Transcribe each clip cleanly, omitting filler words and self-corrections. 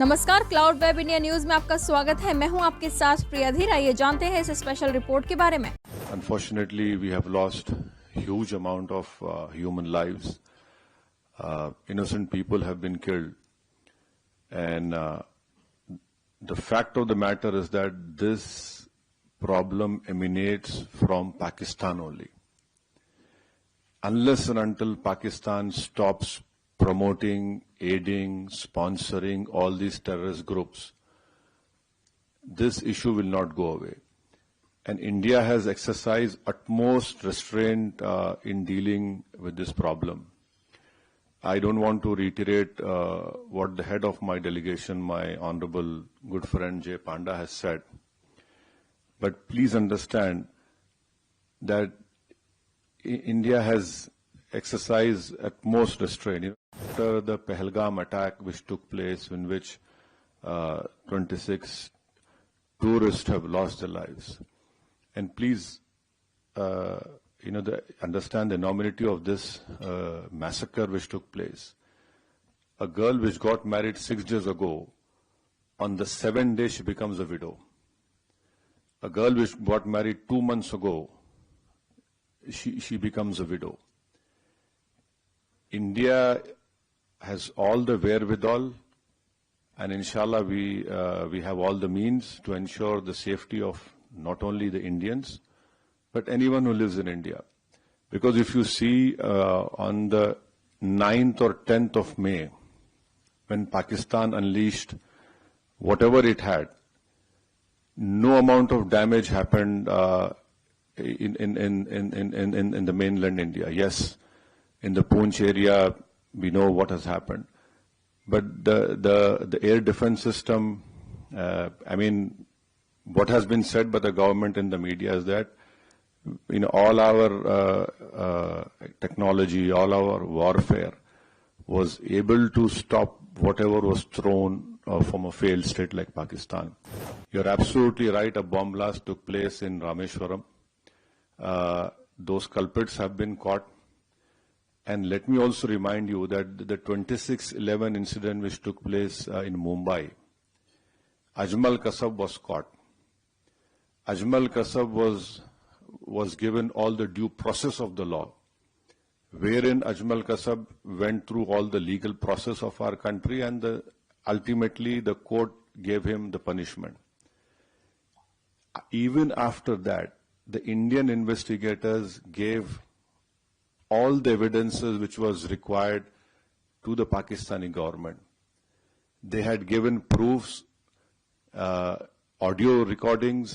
नमस्कार, cloud web India news में आपका स्वागत है। मैं हूं आपके साथ प्रिया धीर। आइए जानते हैं इस स्पेशल रिपोर्ट के बारे में। Unfortunately, we have lost huge amount of human lives. Innocent people have been killed, and the fact of the matter is that this problem emanates from Pakistan only. Unless and until Pakistan stops promoting, aiding, sponsoring all these terrorist groups, this issue will not go away. And India has exercised utmost restraint in dealing with this problem. I don't want to reiterate what the head of my delegation, my honorable good friend Jay Panda, has said. But please understand that India has exercised utmost restraint. After the Pahalgam attack which took place, in which 26 tourists have lost their lives. And please, understand the enormity of this massacre which took place. A girl which got married 6 days ago, on the 7th day she becomes a widow. A girl which got married 2 months ago, she becomes a widow. India has all the wherewithal, and inshallah we have all the means to ensure the safety of not only the Indians, but anyone who lives in India. Because if you see on the 9th or 10th of May, when Pakistan unleashed whatever it had, no amount of damage happened in the mainland India. Yes, in the Poonch area, we know what has happened. But the air defense system, what has been said by the government in the media is that, all our technology, all our warfare was able to stop whatever was thrown from a failed state like Pakistan. You're absolutely right, a bomb blast took place in Rameshwaram. Those culprits have been caught. And let me also remind you that the 26/11 incident which took place in Mumbai, Ajmal Kasab was caught. Ajmal Kasab was given all the due process of the law, wherein Ajmal Kasab went through all the legal process of our country, and ultimately the court gave him the punishment. Even after that, the Indian investigators gave all the evidences which was required to the Pakistani government. They had given proofs, audio recordings,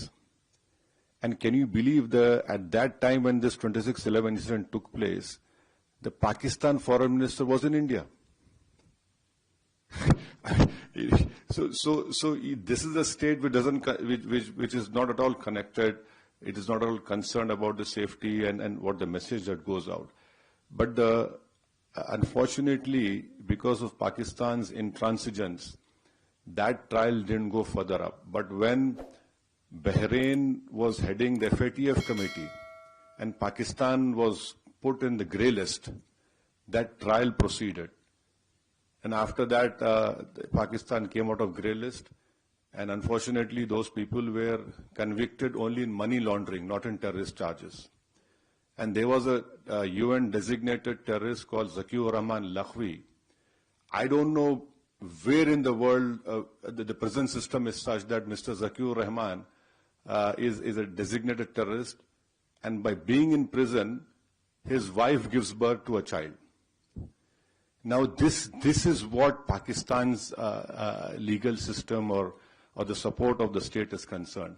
and can you believe at that time when this 26/11 incident took place, the Pakistan foreign minister was in India. So this is a state which is not at all connected. It is not at all concerned about the safety and what the message that goes out. But unfortunately, because of Pakistan's intransigence, that trial didn't go further up. But when Bahrain was heading the FATF committee and Pakistan was put in the grey list, that trial proceeded. And after that, Pakistan came out of grey list. And unfortunately, those people were convicted only in money laundering, not in terrorist charges. And there was a UN designated terrorist called Zakiur Rahman Lakhvi. I don't know where in the world the prison system is such that Mr. Zakiur Rahman is a designated terrorist, and by being in prison, his wife gives birth to a child. Now this is what Pakistan's legal system or the support of the state is concerned.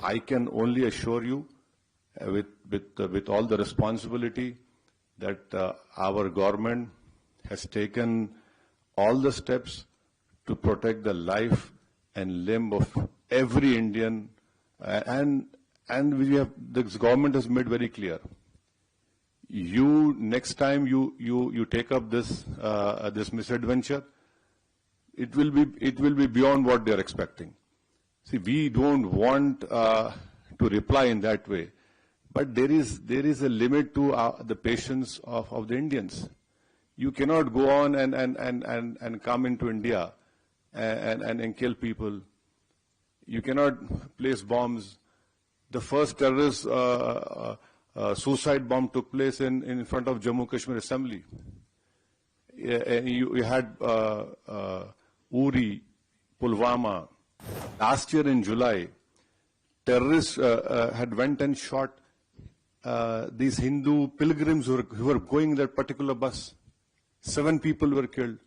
I can only assure you, with all the responsibility, that our government has taken all the steps to protect the life and limb of every Indian, and this government has made very clear. Next time you take up this misadventure, it will be beyond what they are expecting. See, we don't want to reply in that way. But there is a limit to the patience of the Indians. You cannot go on and come into India and kill people. You cannot place bombs. The first terrorist suicide bomb took place in front of Jammu Kashmir Assembly. You had Uri, Pulwama. Last year in July, terrorists had went and shot these Hindu pilgrims who were going that particular bus. 7 people were killed.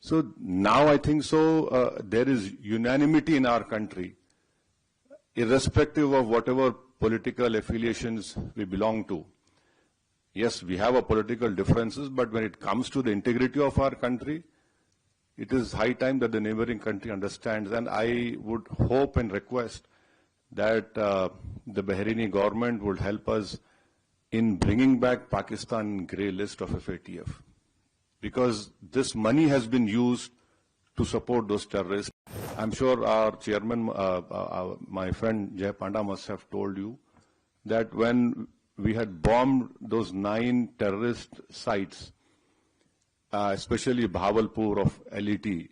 So now I think there is unanimity in our country, irrespective of whatever political affiliations we belong to. Yes, we have our political differences, but when it comes to the integrity of our country, it is high time that the neighboring country understands. And I would hope and request that the Bahraini government would help us in bringing back Pakistan grey list of FATF. Because this money has been used to support those terrorists. I'm sure our chairman, my friend Jay Panda must have told you that when we had bombed those 9 terrorist sites, especially Bahawalpur of LET,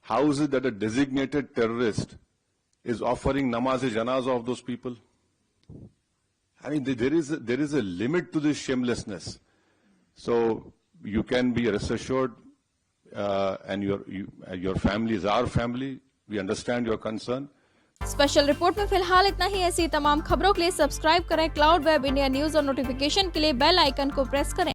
how is it that a designated terrorist is offering namaz-e-janazah of those people? I mean, there is a limit to this shamelessness. So you can be rest assured, and your family is our family. We understand your concern. Special report में फिलहाल इतना ही। ऐसी तमाम खबरों के लिए subscribe करें cloud web India news और नोटिफिकेशन के लिए बेल आइकन को प्रेस करें।